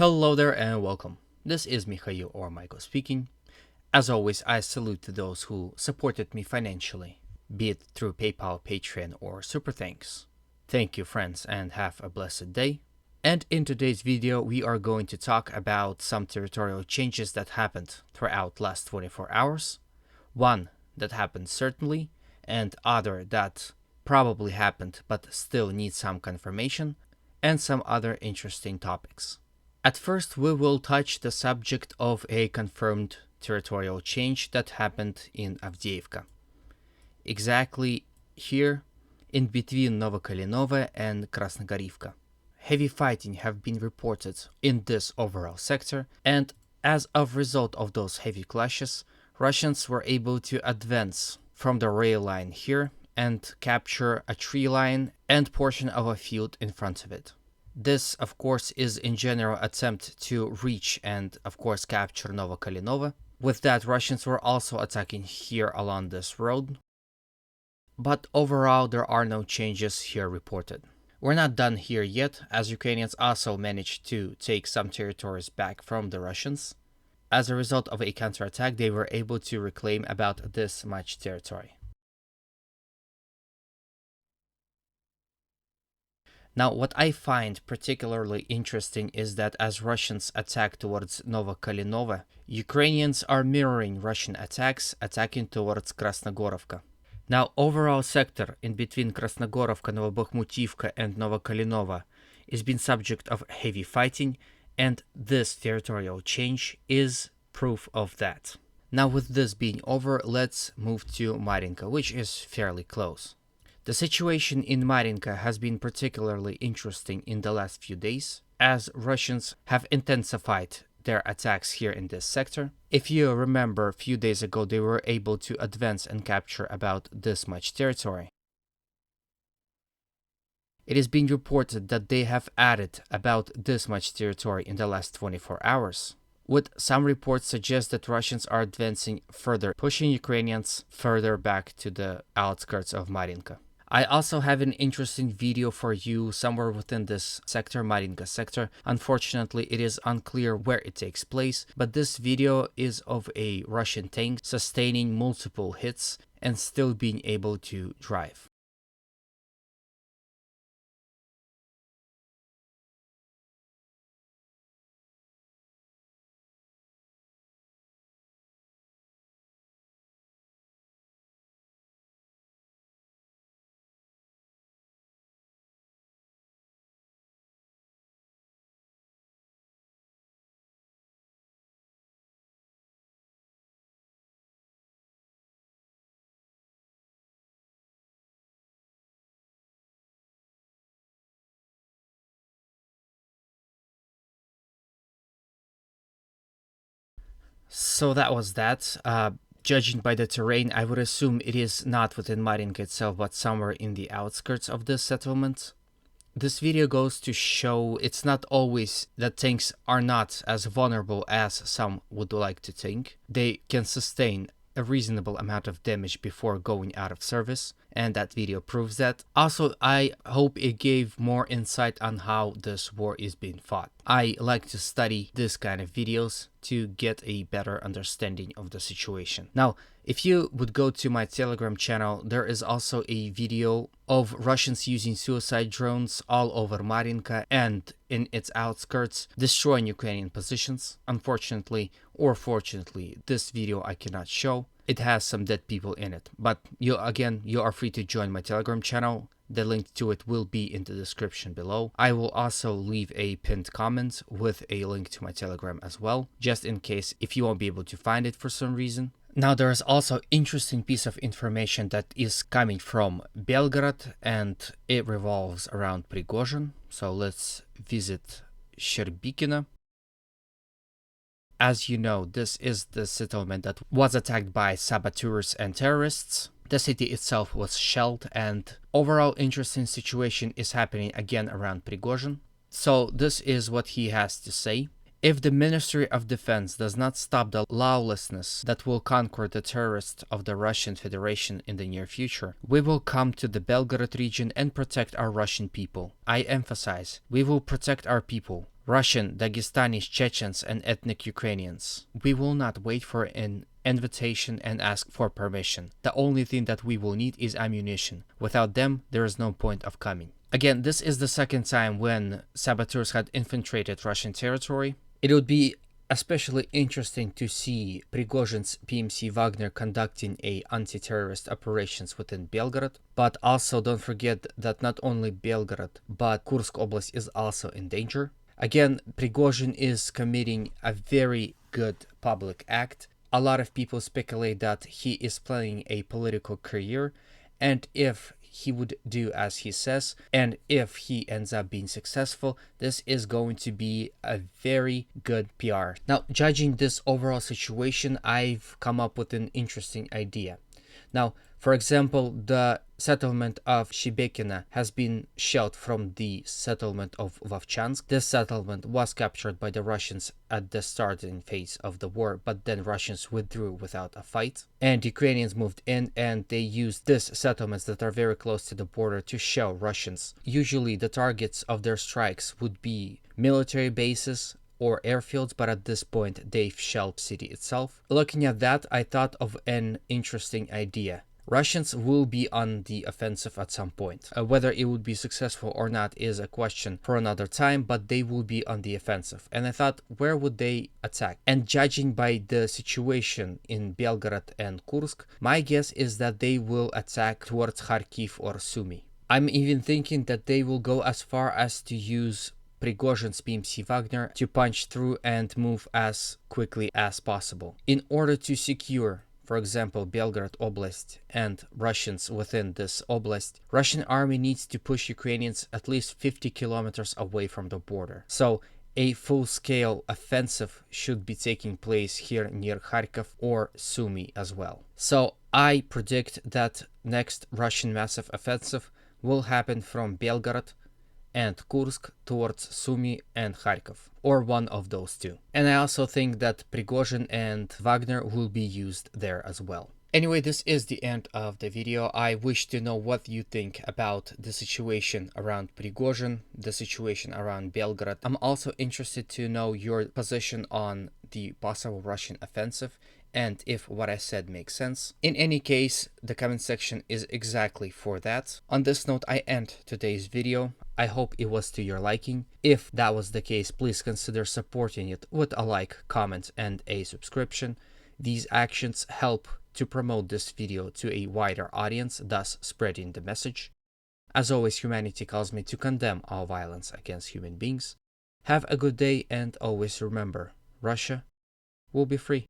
Hello there and welcome. This is Mikhail or Michael speaking. As always, I salute to those who supported me financially, be it through PayPal, Patreon, or Super Thanks. Thank you, friends, and have a blessed day. And in today's video, we are going to talk about some territorial changes that happened throughout last 24 hours. One that happened certainly, and other that probably happened but still needs some confirmation, and some other interesting topics. At first, we will touch the subject of a confirmed territorial change that happened in Avdiivka. Exactly here, in between Novokalinovo and Krasnogorivka. Heavy fighting have been reported in this overall sector, and as a result of those heavy clashes, Russians were able to advance from the rail line here and capture a tree line and portion of a field in front of it. This, of course, is in general attempt to reach and, of course, capture Novokalinovo. With that, Russians were also attacking here along this road. But overall, there are no changes here reported. We're not done here yet, as Ukrainians also managed to take some territories back from the Russians. As a result of a counterattack, they were able to reclaim about this much territory. Now, what I find particularly interesting is that as Russians attack towards Novokalinovo, Ukrainians are mirroring Russian attacks, attacking towards Krasnogorovka. Now, overall sector in between Krasnogorovka, Novobakhmutivka and Novokalinovo is been subject of heavy fighting, and this territorial change is proof of that. Now, with this being over, let's move to Marinka, which is fairly close. The situation in Marinka has been particularly interesting in the last few days, as Russians have intensified their attacks here in this sector. If you remember, a few days ago they were able to advance and capture about this much territory. It is being reported that they have added about this much territory in the last 24 hours. With some reports suggest that Russians are advancing further, pushing Ukrainians further back to the outskirts of Marinka. I also have an interesting video for you somewhere within this sector, Marinka sector. Unfortunately, it is unclear where it takes place, but this video is of a Russian tank sustaining multiple hits and still being able to drive. So that was that. Judging by the terrain, I would assume it is not within Marinka itself, but somewhere in the outskirts of this settlement. This video goes to show it's not always that tanks are not as vulnerable as some would like to think. They can sustain a reasonable amount of damage before going out of service, and that video proves that. Also, I hope it gave more insight on how this war is being fought. I like to study this kind of videos to get a better understanding of the situation. Now, if you would go to my Telegram channel, there is also a video of Russians using suicide drones all over Marinka and in its outskirts, destroying Ukrainian positions. Unfortunately, or fortunately, this video I cannot show. It has some dead people in it. But you are free to join my Telegram channel. The link to it will be in the description below. I will also leave a pinned comment with a link to my Telegram as well, just in case if you won't be able to find it for some reason. Now, there is also interesting piece of information that is coming from Belgorod, and it revolves around Prigozhin. So let's visit Sherbikino. As you know, this is the settlement that was attacked by saboteurs and terrorists. The city itself was shelled, and overall interesting situation is happening again around Prigozhin. So this is what he has to say. If the Ministry of Defense does not stop the lawlessness that will conquer the terrorists of the Russian Federation in the near future, we will come to the Belgorod region and protect our Russian people. I emphasize, we will protect our people. Russian, Dagestanis, Chechens, and ethnic Ukrainians. We will not wait for an invitation and ask for permission. The only thing that we will need is ammunition. Without them, there is no point of coming. Again, this is the second time when saboteurs had infiltrated Russian territory. It would be especially interesting to see Prigozhin's PMC Wagner conducting anti-terrorist operations within Belgorod. But also don't forget that not only Belgorod, but Kursk Oblast is also in danger. Again, Prigozhin is committing a very good public act. A lot of people speculate that he is planning a political career, and if he would do as he says, and if he ends up being successful, this is going to be a very good PR. Now, judging this overall situation, I've come up with an interesting idea. Now, for example, the settlement of Shebekina has been shelled from the settlement of Vovchansk. This settlement was captured by the Russians at the starting phase of the war, but then Russians withdrew without a fight. And Ukrainians moved in and they used these settlements that are very close to the border to shell Russians. Usually the targets of their strikes would be military bases or airfields, but at this point they've shelled the city itself. Looking at that, I thought of an interesting idea. Russians will be on the offensive at some point. Whether it would be successful or not is a question for another time, but they will be on the offensive. And I thought, where would they attack? And judging by the situation in Belgorod and Kursk, my guess is that they will attack towards Kharkiv or Sumy. I'm even thinking that they will go as far as to use Prigozhin's PMC Wagner to punch through and move as quickly as possible. In order to secure, for example, Belgorod Oblast and Russians within this oblast, Russian army needs to push Ukrainians at least 50 kilometers away from the border. So a full-scale offensive should be taking place here near Kharkiv or Sumy as well. So I predict that next Russian massive offensive will happen from Belgorod and Kursk towards Sumy and Kharkiv, or one of those two. And I also think that Prigozhin and Wagner will be used there as well. Anyway, this is the end of the video. I wish to know what you think about the situation around Prigozhin, the situation around Belgorod. I'm also interested to know your position on the possible Russian offensive and if what I said makes sense. In any case, the comment section is exactly for that. On this note, I end today's video. I hope it was to your liking. If that was the case, please consider supporting it with a like, comment, and a subscription. These actions help to promote this video to a wider audience, thus spreading the message. As always, humanity calls me to condemn all violence against human beings. Have a good day and always remember, Russia will be free.